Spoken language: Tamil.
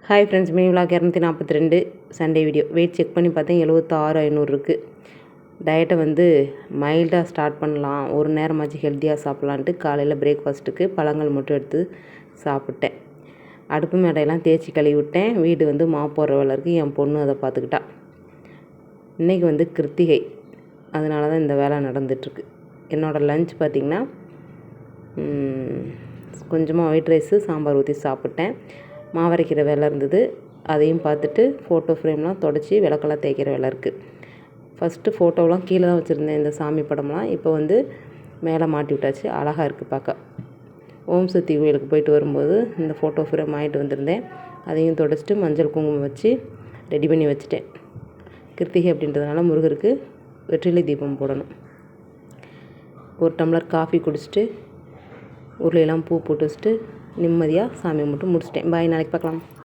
Hi friends, mini vlog 242 Sunday video. Weight check பண்ணி பார்த்தேன், 76,500 இருக்குது. டயட்டை மைல்டாக ஸ்டார்ட் பண்ணலாம், ஒரு நேரமாச்சு ஹெல்த்தியாக சாப்பிட்லான்ட்டு காலையில் பிரேக்ஃபாஸ்ட்டுக்கு பழங்கள் மட்டும் எடுத்து சாப்பிட்டேன். அடுப்பு மேடையெல்லாம் தேய்ச்சி கழுவி விட்டேன். வீடு மாப் போடுற வேலை இருக்குது. என் பொண்ணு அதை பார்த்துக்கிட்டா. இன்றைக்கி கிருத்திகை, அதனால தான் இந்த வேலை நடந்துகிட்ருக்கு. என்னோடய லஞ்ச் பார்த்திங்கன்னா கொஞ்சமாக ஒயிட் ரைஸு சாம்பார் ஊற்றி சாப்பிட்டேன். மாவரைக்கிற வேலை இருந்தது, அதையும் பார்த்துட்டு ஃபோட்டோ ஃப்ரேம்லாம் தொடச்சி விளக்கெல்லாம் தேய்க்கிற வேலை இருக்குது. ஃபஸ்ட்டு ஃபோட்டோலாம் கீழே தான் வச்சுருந்தேன், இந்த சாமி படம்லாம். இப்போ மேலே மாட்டி விட்டாச்சு, அழகாக இருக்குது பார்க்க. ஓம் சக்தி கோயிலுக்கு போயிட்டு வரும்போது இந்த ஃபோட்டோ ஃப்ரேம் வாங்கிட்டு வந்திருந்தேன். அதையும் தொடச்சிட்டு மஞ்சள் குங்குமம் வச்சு ரெடி பண்ணி வச்சுட்டேன். கிருத்திகை அப்படின்றதுனால முருகருக்கு வெற்றிலை தீபம் போடணும். ஒரு டம்ளர் காஃபி குடிச்சிட்டு உருளையெல்லாம் பூ போட்டு வச்சுட்டு நிம்மதியாக சாமி மட்டும் முடிச்சிட்டேன். பாய், நாளைக்கு பார்க்கலாம்.